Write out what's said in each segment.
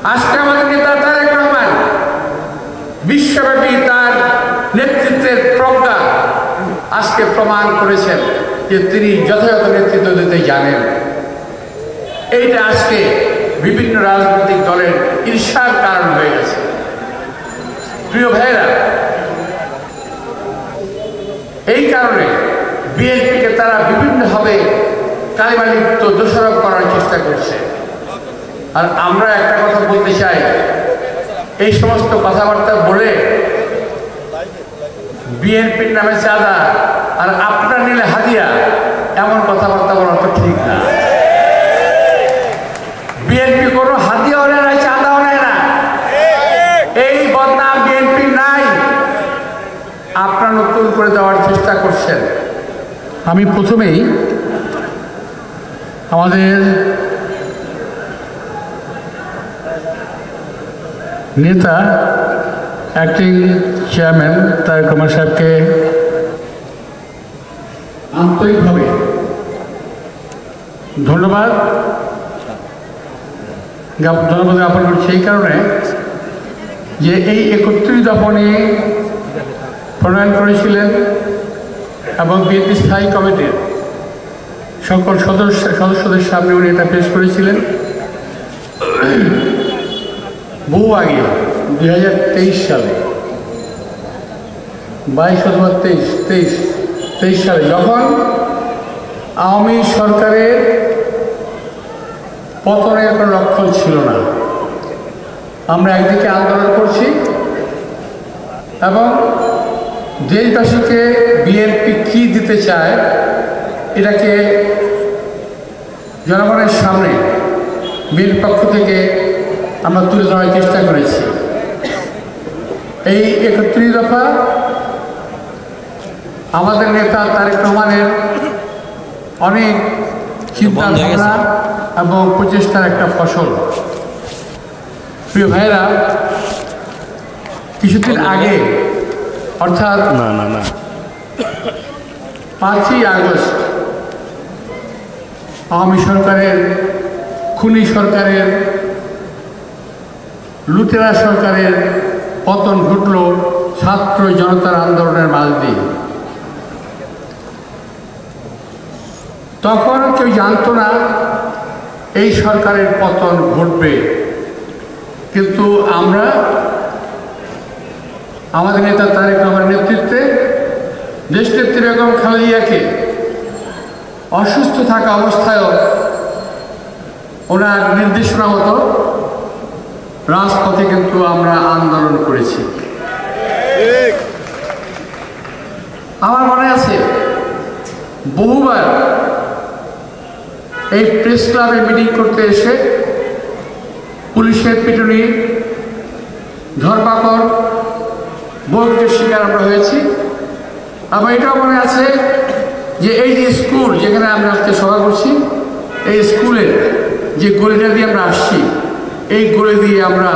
আজকে আমাদের নেতা তারেক রহমান বিশ্বব্যাপী তার নেতৃত্বের প্রজ্ঞা আজকে প্রমাণ করেছেন যে তিনি যথাযথ নেতৃত্ব দিতে জানেন। এইটা আজকে বিভিন্ন রাজনৈতিক দলের ঈর্ষার কারণ হয়ে গেছে। প্রিয় ভাইয়েরা, এই কারণে বিএনপিকে তারা বিভিন্নভাবে কালিমালিপ্ত দোষারোপ করার চেষ্টা করছে। আর আমরা একটা কথা বলতে চাই, এই সমস্ত কথাবার্তা বলে বিএনপির নামে চাঁদা আর আপনার নিলে হাদিয়া, এমন কথাবার্তা বলা তো ঠিক না। বিএনপি কোনো হাদিয়াও নেয় না, চাঁদাও নেয় না, এই বদনাম বিএনপি নাই। আপনারা নতুন করে দেওয়ার চেষ্টা করছেন। আমি প্রথমেই আমাদের নেতা অ্যাক্টিং চেয়ারম্যান তারেক রহমান সাহেবকে আন্তরিকভাবে ধন্যবাদ জ্ঞাপন করছি এই কারণে যে এই 31 দফা নিয়ে প্রণয়ন করেছিলেন এবং বিএনপি স্থায়ী কমিটির সকল সদস্যদের সামনে উনি এটা পেশ করেছিলেন বহু আগে 2023 সালে 22 সালে যখন আওয়ামী সরকারের পতনের কোনো লক্ষণ ছিল না। আমরা একদিকে আন্দোলন করছি এবং দেশবাসীকে বিএনপি কী দিতে চায় এটাকে জনগণের সামনে বিএনপির পক্ষ থেকে আমরা তুলে ধরার চেষ্টা করেছি। এই 31 দফা আমাদের নেতা তারেক রহমানের অনেক চিন্তা ভাবনা এবং প্রচেষ্টার একটা ফসল। প্রিয় ভাইয়েরা, কিছুদিন আগে অর্থাৎ 5ই আগস্ট আওয়ামী সরকারের, খুনি সরকারের, লুটেরা সরকারের পতন ঘটল ছাত্র জনতার আন্দোলনের মাঝ দিয়ে। তখন কেউ জানতো না এই সরকারের পতন ঘটবে, কিন্তু আমরা আমাদের নেতা তারেক রহমানের নেতৃত্বে দেশনেত্রী বেগম খালেদা জিয়াকে অসুস্থ থাকা অবস্থায়ও ওনার নির্দেশনা মতো রাজপথে কিন্তু আমরা আন্দোলন করেছি। আমার মনে আছে বহুবার এই প্রেস ক্লাবে মিটিং করতে এসে পুলিশের পিটুনি, ধরপাকড়, বহিষ্কারের শিকার আমরা হয়েছি। আমার এটাও মনে আছে যে এই যে স্কুল যেখানে আমরা আজকে সভা করছি, এই স্কুলের যে গলিটা দিয়ে আমরা আসছি, এই গলি দিয়ে আমরা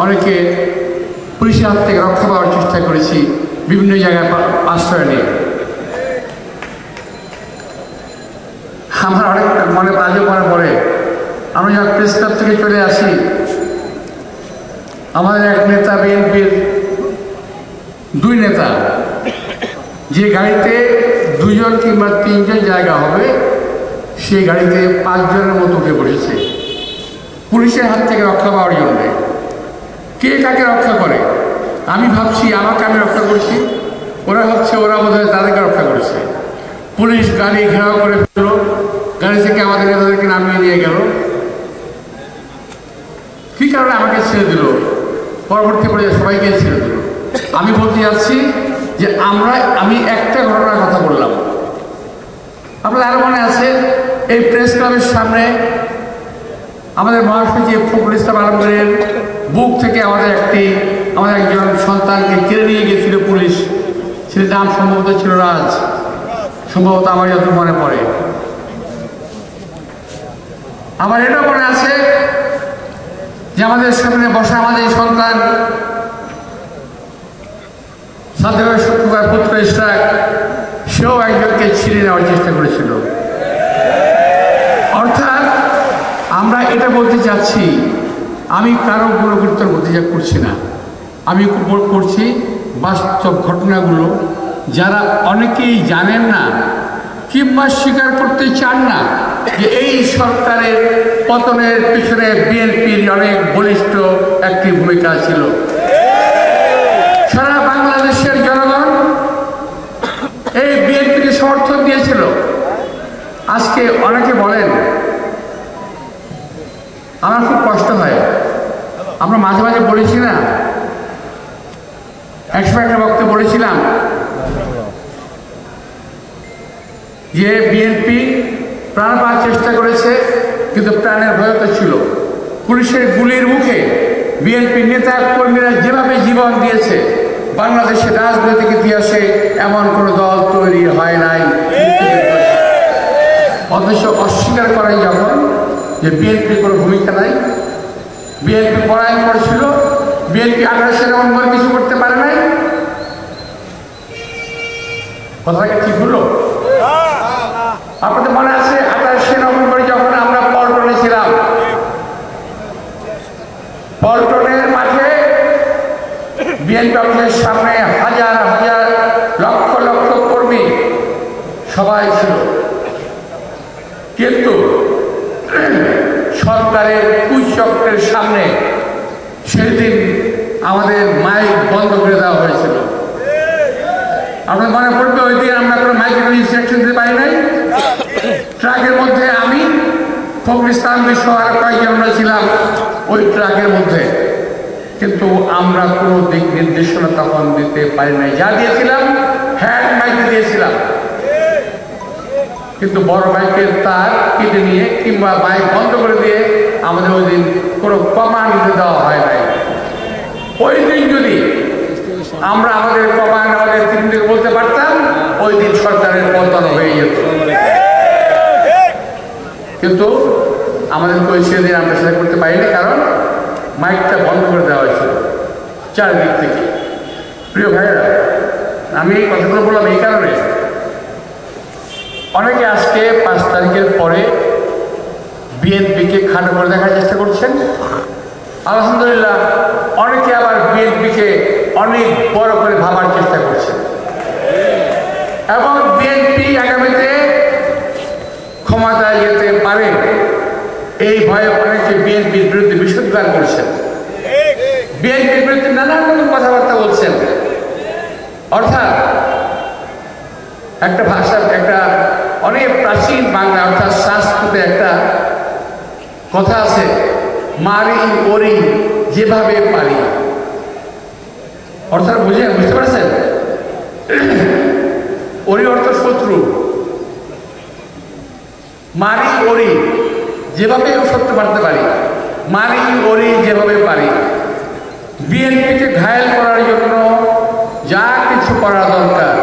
অনেকে পুলিশের হাত থেকে রক্ষা পাওয়ার চেষ্টা করেছি, বিভিন্ন জায়গায় আশ্রয় নিয়ে। আমার অনেক মনে বাজে মনে পড়ে, আমরা যখন প্রেস ক্লাব থেকে চলে আসি, আমাদের এক নেতা, বিএনপির 2 নেতা, যে গাড়িতে 2 জন কিংবা 3 জন জায়গা হবে সেই গাড়িতে 5 জনের মতো উঠে পড়েছে পুলিশের হাত থেকে রক্ষা পাওয়ার জন্যে। কে কাকে রক্ষা করে? আমি ভাবছি আমাকে আমি রক্ষা করছি, ওরা ভাবছে ওরা বোধহয় তাদেরকে রক্ষা করেছে। পুলিশ গাড়ি ঘেরাও করে ফেলল, গাড়ি থেকে আমাদের নেতাদেরকে নামিয়ে নিয়ে গেল। কী কারণে আমাকে ছেড়ে দিল? পরবর্তী পর্যায়ে সবাইকে ছেড়ে দিল। আমি বলতে যাচ্ছি যে আমি একটা ঘটনার কথা বললাম। আপনার আরো মনে আছে এই প্রেস ক্লাবের সামনে আমাদের মহাসচিব ফখরুল ইসলাম আলমগীরের বুক থেকে আমাদের একজন সন্তানকে কেড়ে নিয়ে গেছিল পুলিশ। ছেলের নাম সম্ভবত ছিল রাজ, সম্ভবত আমার যত মনে পড়ে। আমার এটাও মনে আছে যে আমাদের সামনে বসা আমাদের সন্তান সাদেবের শুক্রবার পুত্র ইশরাক, সেও একজনকে ছিঁড়ে নেওয়ার চেষ্টা করেছিল। অর্থাৎ আমরা এটা বলতে চাচ্ছি, আমি কারো গুণকীর্তন প্রতিষ্ঠা করছি না, আমি করছি বাস্তব ঘটনাগুলো যারা অনেকেই জানেন না কিংবা স্বীকার করতে চান না যে এই সরকারের পতনের পিছনে বিএনপির অনেক বলিষ্ঠ একটি ভূমিকা ছিল। সারা বাংলাদেশের জনগণ এই বিএনপিকে সমর্থন দিয়েছিল। আজকে অনেকে বলেন, আমার খুব কষ্ট হয়, আমরা মাঝে মাঝে বলেছি না, একসময় একটা বক্তব্য বলেছিলাম যে বিএনপি প্রাণ পাওয়ার চেষ্টা করেছে কিন্তু প্রাণের ভয়তা ছিল। পুলিশের গুলির মুখে বিএনপি নেতা কর্মীরা যেভাবে জীবন দিয়েছে, বাংলাদেশের রাজনৈতিক ইতিহাসে এমন কোনো দল তৈরি হয় নাই। অথচ অস্বীকার করাই যখন যে বিএনপির কোনো ভূমিকা নাই, বিএনপি পলায়ন করেছিল, বিএনপি 18 নভেম্বর কিছু করতে পারে নাই, কথাটা ঠিক হলো? আপনাদের মনে আছে 28 নভেম্বর যখন আমরা পল্টনে ছিলাম, পল্টনের মাঠে বিএনপি অফিসের সামনে হাজার হাজার লক্ষ লক্ষ কর্মী সবাই ছিল, কিন্তু সরকারের কুচক্রের সামনে সেদিন আমাদের মাইক বন্ধ করে দেওয়া হয়েছিল। আপনার মনে পড়বে ওই দিন আমরা কোনো মাইকের ইনস্ট্রাকশন দিতে পারি নাই। ট্রাকের মধ্যে আমি, ফখরুল ইসলাম সহ আর কয়েকজন ছিলাম ওই ট্রাকের মধ্যে, কিন্তু আমরা কোনো দিক নির্দেশনা তখন দিতে পারি নাই। যা দিয়েছিলাম হ্যান্ড মাইকে দিয়েছিলাম, কিন্তু বড় মাইকের তার কেটে নিয়ে কিংবা মাইক বন্ধ করে দিয়ে আমাদের ওই দিন কোনো কমান্ড দেওয়া হয় নাই। ওই দিন যদি আমরা আমাদের কমান্ড আমাদের তিনদিকে বলতে পারতাম, ওই দিন সরকারের পতন হয়ে যেত। কিন্তু আমাদের ওই সেদিন আমরা সেটা করতে পারিনি, কারণ মাইকটা বন্ধ করে দেওয়া হয়েছিল চারদিক থেকে। প্রিয় ভাইয়েরা, আমি এই কথাগুলো বললাম এই কারণে, অনেকে আজকে 5 তারিখের পরে বিএনপিকে খাটো করে দেখার চেষ্টা করছেন। আলহামদুলিল্লাহ, অনেকে আবার বিএনপিকে অনেক বড় করে ভাবার চেষ্টা করছেন এবং বিএনপি আগামীতে ক্ষমতায় যেতে পারে এই ভয়ে অনেকে বিএনপির বিরুদ্ধে বিষোদ্গার করছেন, বিএনপির বিরুদ্ধে নানান রকম কথাবার্তা বলছেন। অর্থাৎ একটা ভাষা, একটা অনেক প্রাচীন বাংলা অর্থাৎ সংস্কৃতে একটা কথা আছে, মারি ওরি যেভাবে পারি। অর্থাৎ বুঝতে পারছেন? ওরি অর্থ শত্রু, মারি ওরি যেভাবে শত্রু মারতে পারি, মারি ওরি যেভাবে পারি। বিএনপিকে ঘায়েল করার জন্য যা কিছু করা দরকার,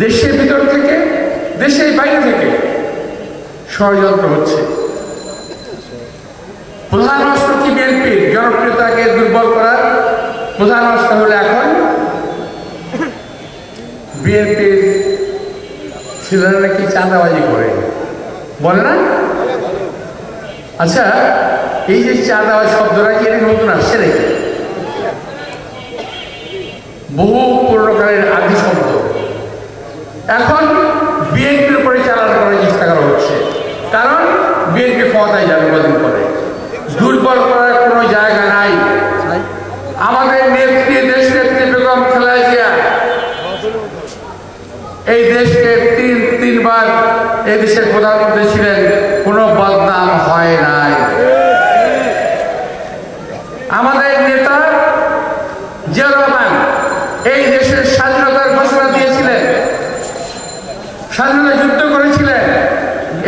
দেশের ভিতর থেকে দেশের বাইরে থেকে ষড়যন্ত্র হচ্ছে। প্রধান অস্ত্র কি বিএনপির জনপ্রিয়তাকে দুর্বল করার প্রধান অস্ত্র হলো এখন বিএনপির ছেলেরা নাকি চাঁদাবাজি করে, বলে না? আচ্ছা, এই যে চাঁদাবাজি শব্দটা কি এটা নতুন আসছে নাকি? বহু পুরোনোকালের আদি শব্দ। এখন বিএনপির উপরে চালান করার চেষ্টা করা হচ্ছে, কারণ বিএনপি ক্ষমতায় যাবে কদিন পরে। দুর্বল করার কোনো জায়গা নাই। আমাদের নেত্রী, দেশ নেত্রী বেগম খালেদা জিয়া এই দেশকে তিনবার এই দেশের প্রধানমন্ত্রী ছিলেন, কোনো বদনাম হয় নাই। আমাদের নেতা জিয়া রহমান এই দেশের স্বাধীনতার ঘোষণা দিয়েছিলেন, স্বাধীনতা যুদ্ধ করেছিলেন,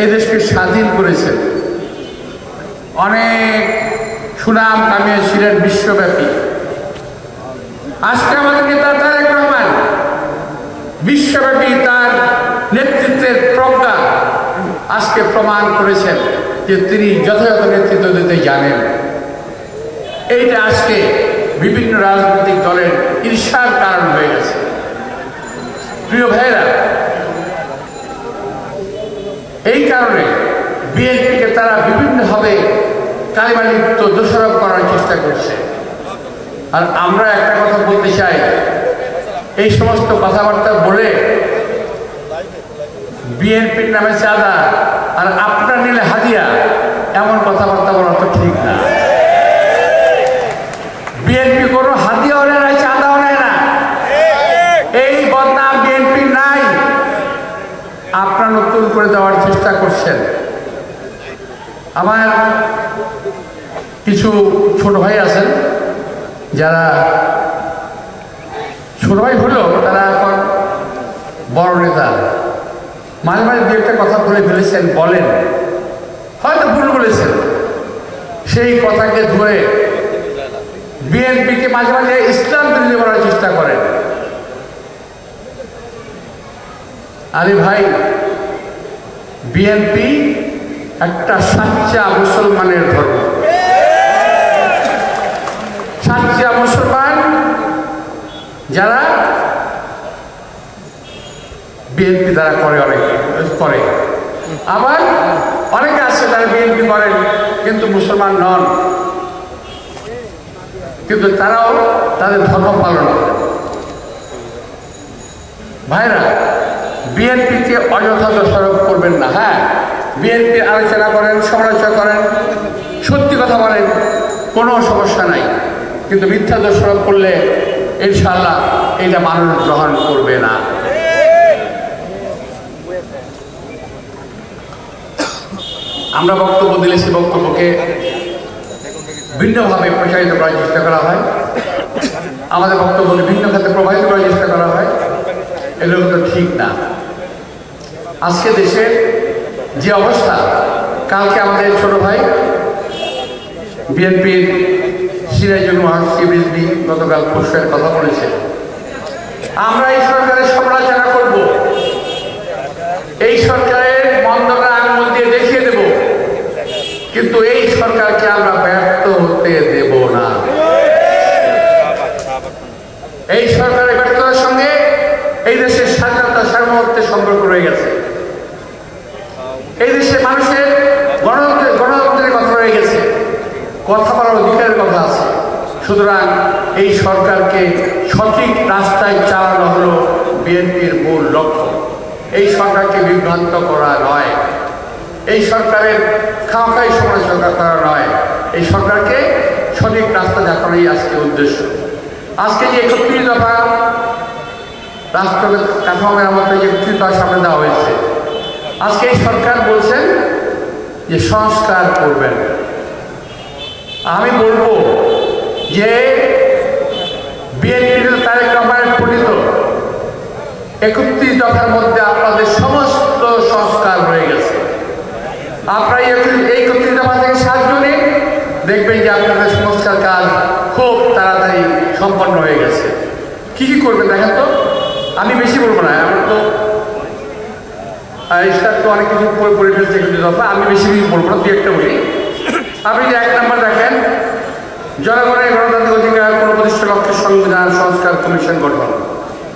এই দেশকে স্বাধীন করেছেন, অনেক সুনাম কামিয়েছিলেন বিশ্বব্যাপী। আজকে আমাদের নেতা তারেক রহমান বিশ্বব্যাপী তার নেতৃত্বের প্রজ্ঞা আজকে প্রমাণ করেছেন যে তিনি যথাযথ নেতৃত্ব দিতে জানেন। এইটা আজকে বিভিন্ন রাজনৈতিক দলের ঈর্ষার কারণ হয়ে গেছে। প্রিয় ভাইয়েরা, এই কারণে বিএনপিকে তারা বিভিন্নভাবে কালিমা লিপ্ত দোষারোপ করার চেষ্টা করছে। আর আমরা একটা কথা বলতে চাই, এই সমস্ত কথাবার্তা বলে বিএনপির নামে চাঁদা আর আপনার নিলে হাদিয়া, এমন কথাবার্তা বলা তো ঠিক না। বিএনপি কোনো হাদিয়াও নেয় না, চাঁদাও নেয় না, এই বদনাম বিএনপি নাই। আপনারা নতুন করে দেওয়ার চেষ্টা করছেন। আমার কিছু ছোট ভাই আছেন, যারা ছোট ভাই হলেও তারা এখন বড় নেতা, মাঝে মাঝে দু একটা কথা বলে ফেলেছেন, বলেন হয়তো ভুল বলেছেন, সেই কথাকে ধরে বিএনপিকে মাঝে মাঝে ইসলাম বিরোধী করার চেষ্টা করেন। আরে ভাই, বিএনপি একটা সাচ্চা মুসলমানের ধর্ম। সাচ্চা মুসলমান যারা বিএনপি দ্বারা করে, অনেকে করে, আবার অনেকে আছে যারা বিএনপি করেন কিন্তু মুসলমান নন, কিন্তু তারাও তাদের ধর্ম পালন করে। ভাইরা, বিএনপিকে অযথা দোষারোপ করবেন না। হ্যাঁ, বিএনপি আলোচনা করেন, সমালোচনা করেন, সত্যি কথা বলেন, কোনো সমস্যা নাই, কিন্তু মিথ্যা দোষারোপ করলে ইনশাআল্লাহ এটা মানুষ গ্রহণ করবে না। আমরা বক্তব্য দিলে সে বক্তব্যকে ভিন্নভাবে প্রচারিত করার চেষ্টা করা হয়, আমাদের বক্তব্যকে ভিন্ন খাতে প্রভাবিত করার চেষ্টা করা হয়, এগুলো তো ঠিক না। আজকে দেশের যে অবস্থা, কালকে আমাদের ছোট ভাই বিএনপির সিরাজুল মহাসিবি গতকাল পরশুর কথা বলেছে, আমরা এই সরকারের সমালোচনা করব, এই সরকারের মন্দটা আঙুল দিয়ে দেখিয়ে দেব, কিন্তু এই সরকারকে আমরা ব্যর্থ হতে দেব না। এই সরকারের ব্যর্থতার সঙ্গে এই দেশের স্বাধীনতা সার্বভৌমত্বের সম্পর্ক রয়ে গেছে, এই দেশের মানুষের গণতন্ত্রের কথা রয়ে গেছে, কথা বলার অধিকারের কথা আছে। সুতরাং এই সরকারকে সঠিক রাস্তায় চালানো হলো বিএনপির মূল লক্ষ্য। এই সরকারকে বিভ্রান্ত করা নয়, এই সরকারের খাওয়াখাই সমালোচনা করা নয়, এই সরকারকে সঠিক রাস্তা দেখানোই আজকে উদ্দেশ্য। আজকে যে ৩১ দফা রাষ্ট্র কাঠামো মেরামতের যে ৩১ দফা সামনে দেওয়া হয়েছে, আজকে এই সরকার বলছেন যে সংস্কার করবেন। আমি বলবো যে বিএনপি তারেক রহমানের প্রণীত ৩১ দফার মধ্যে আপনাদের সমস্ত সংস্কার রয়ে গেছে। আপনারা এই ৩১ দফা থেকে সাহায্য নিন, দেখবেন যে আপনাদের সংস্কার কাজ খুব তাড়াতাড়ি সম্পন্ন হয়ে গেছে। কি কি করবেন দেখেন তো, আমি বেশি বলবো না, আমার তো ইস্টার তো অনেক কিছু পড়ে ফেলছে ৩১ দফা, আমি বেশি কিছু বলবো না, দু একটা বলি। আপনি যে ১ নম্বর দেখেন, জনগণের গণতান্ত্রিক অধিকার পুনঃপ্রতিষ্ঠার লক্ষ্যে সংবিধান সংস্কার কমিশন গঠন,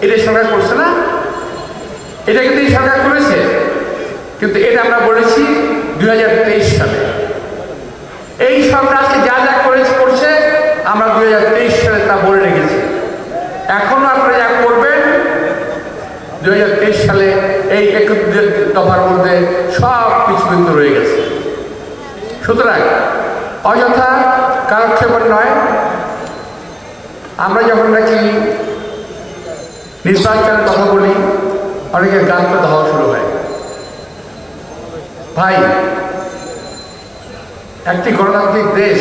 এটা সরকার করছে না? এটা কিন্তু এই সরকার করেছে, কিন্তু এটা আমরা বলেছি ২০২৩ সালে। এই সরকার আজকে যা যা করছে আমরা ২০২৩ সালে তা বলে রেখেছি। এখনো আপনারা যা করবেন ২০২৩ সালে এই ৩১ দফার মধ্যে সব কিছু কিন্তু রয়ে গেছে। সুতরাং অযথা কারক্ষেপণ নয়। আমরা যখন নাকি নির্বাচনের কথা বলি, অনেকের গান তো হওয়া শুরু হয়। ভাই, একটি গণতান্ত্রিক দেশ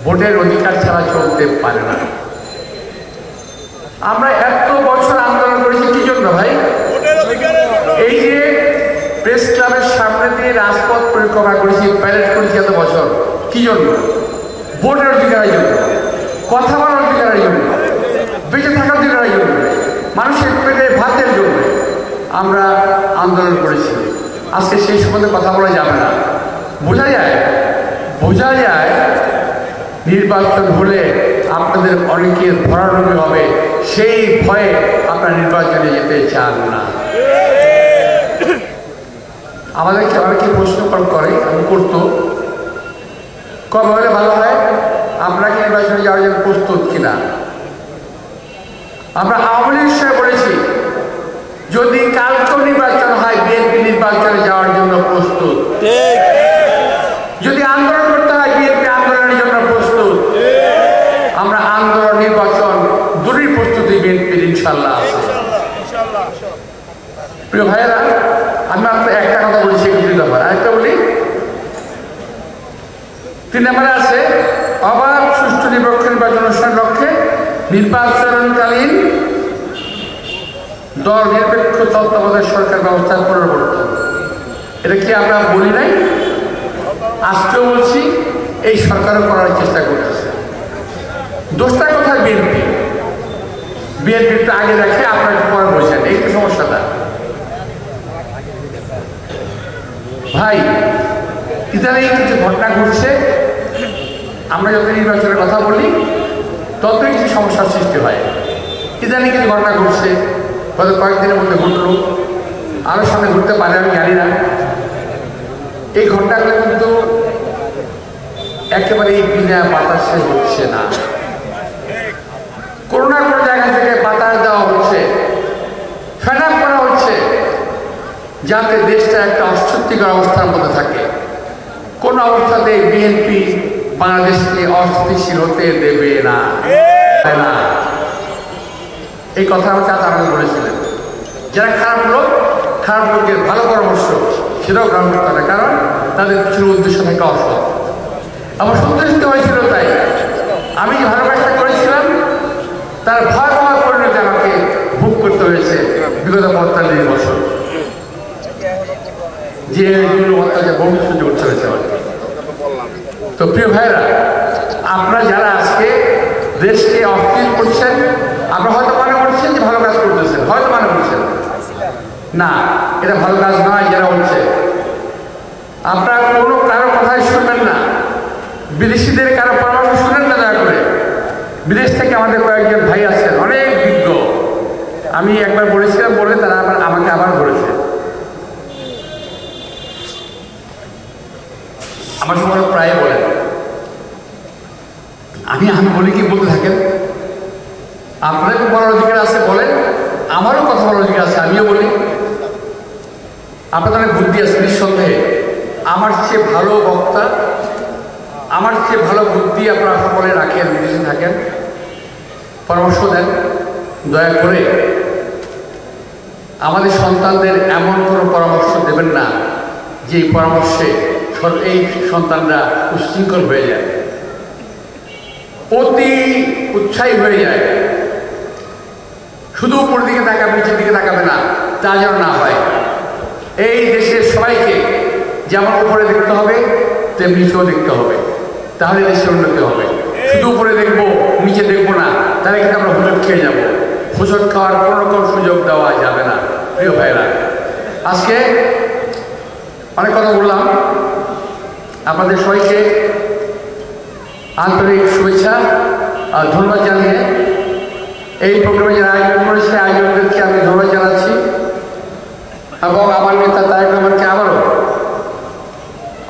ভোটের অধিকার ছাড়া চলতে পারে না। আমরা এত বছর আন্দোলন করেছি কি জন্য ভাই? এই যে প্রেস ক্লাবের সামনে দিয়ে রাজপথ পরিক্রমা করেছি, প্যারেড করেছি এত বছর, কি জন্য? ভোটের অধিকারের জন্য, কথা বলার অধিকারের জন্য, বেঁচে থাকার অধিকারের জন্য, মানুষের পেটে ভাতের জন্য আমরা আন্দোলন করেছি। আজকে সেই সম্বন্ধে কথা বলা যাবে না। বোঝা যায় নির্বাচন হলে আপনাদের অনেকের ভরাডুবি হবে, সেই ভয়ে আপনারা নির্বাচনে যেতে চান না। আমাদেরকে অনেকে প্রশ্ন করে আমি করতো কবে হলে ভালো হয়, আপনাকে নির্বাচনে যাওয়ার জন্য প্রস্তুত কিনা। আমরা আওয়ামী লীগের সাথে বলেছি যদি কালকেও নির্বাচন হয় বিএনপি নির্বাচনে যাওয়ার জন্য প্রস্তুত, যদি আন্দোলন করতে হয় বিএনপি আন্দোলনের জন্য প্রস্তুত। আমরা আন্দোলন নির্বাচন দুটোই প্রস্তুতি বিএনপির ইনশাল্লাহ আছে। প্রিয় ভাইয়েরা, আমি আপনার একটা কথা বলছি, দুই ব্যাপার আরেকটা বলি। 3 নম্বরে আছে অবাধ সুষ্ঠু নিরপেক্ষ নির্বাচন অনুষ্ঠানের লক্ষ্যে নির্বাচনকালীন দল নিরপেক্ষ তত্ত্বাবধায়ক সরকার ব্যবস্থা পুনর্বর্তন। এটা কি আমরা বলি নাই? আজকেও বলছি, এই সরকারও করার চেষ্টা করতেছে। দোষটা কোথায়? বিএনপি একটু আগে রাখে, আপনার একটু পরে বলছেন, এই তো সমস্যাটা। ভাই, ইদানিং কিছু ঘটনা ঘটছে, আমরা যত নির্বাচনের কথা বলি ততই কিছু সমস্যার সৃষ্টি হয়। ইদানিং কিছু ঘটনা ঘটছে, হয়তো কয়েকদিনের মধ্যে ঘটলো, আরও সামনে ঘটতে পারে, আমি জানি না। এই ঘটনাগুলো কিন্তু একেবারে বিনা বাতাসে হচ্ছে না, কোনো না কোনো জায়গা থেকে বাতাস দেওয়া হচ্ছে, ফেড আপ করা হচ্ছে, যাতে দেশটা একটা অস্বস্তিকর অবস্থার মধ্যে থাকে। কোন অবস্থাতে বিএনপি বাংলাদেশকে অস্থিতিশীল হতে দেবে না। এই কথা আমার চাচা আমাকে বলেছিলেন, যারা খারাপ লোকের ভালো পরামর্শ সেটাও গ্রহণ করতে হবে, কারণ তাদের কিছু উদ্দেশ্য থাকে অসৎ। আমার সন্তুষ্ট হয়েছিল, তাই আমি যে ভালো কাজটা করেছিলাম তার ভয়াবহ পরিণতি আমাকে ভোগ করতে হয়েছে বিগত 45 বছর, যে অত্যাচার বহু সহ্য করতে হয়েছে। তো প্রিয় ভাইরা, আপনারা যারা আজকে দেশকে অস্থির করছেন, আপনারা হয়তো মনে করছেন যে ভালো কাজ করতেছেন, হয়তো মনে করছেন না, এটা ভালো কাজ নয় যারা হচ্ছে। আপনারা কোনো কারো কথাই শুনবেন না, বিদেশিদের কারো পরামর্শ শুনেন না দয়া করে। বিদেশ থেকে আমাদের কয়েকজন ভাই আছেন অনেক বিজ্ঞ, আমি একবার বলেছিলাম বলে তারা আমাকে আবার বলেছে। আমার সময় প্রায় বলেন, আমি বলি কি বলতে থাকেন, আপনাদের বলার অধিকার আছে বলেন, আমারও কথা বলার অধিকার আছে, আমিও বলি। আপনাদের অনেক বুদ্ধি আছে নিঃসন্দেহে, আমার চেয়ে ভালো বক্তা, আমার চেয়ে ভালো বুদ্ধি আপনারা সকলে রাখেন, বিদেশে থাকেন, পরামর্শ দেন। দয়া করে আমাদের সন্তানদের এমন কোনো পরামর্শ দেবেন না যে পরামর্শে এই সন্তানরা উচ্ছৃঙ্খল হয়ে যায়, অতি উৎসাহী হয়ে যায়, শুধু উপর দিকে তাকাবে, নিচের দিকে তাকাবে না, তা যেন না হয়। এই দেশের সবাইকে যেমন উপরে দেখতে হবে তেমনি নিচেও দেখতে হবে, তাহলে দেশের উন্নতি হবে। শুধু উপরে দেখবো নিচে দেখবো না, তাহলে কিন্তু আমরা হোঁচট খেয়ে যাবো। হোঁচট খাওয়ার কোনো রকম সুযোগ দেওয়া যাবে না। প্রিয় ভাইরা, আজকে অনেক কথা বললাম, আপনাদের সবাইকে আন্তরিক শুভেচ্ছা আর ধন্যবাদ জানিয়ে এই প্রোগ্রামে যারা আয়োজন করেছে আয়োজকদেরকে আমি ধন্যবাদ জানাচ্ছি, এবং আমার নেতা তারেক রহমানকে আবারও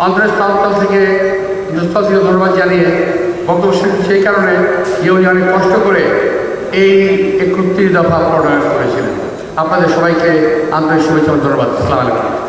অন্তরস্থল থেকে ধন্যবাদ জানিয়ে বক্তব্য সেই কারণে যে উনি অনেক কষ্ট করে এই 31 দফা প্রণয়ন করেছিলেন। আপনাদের সবাইকে আন্তরিক শুভেচ্ছা ও ধন্যবাদ। আসসালামু আলাইকুম।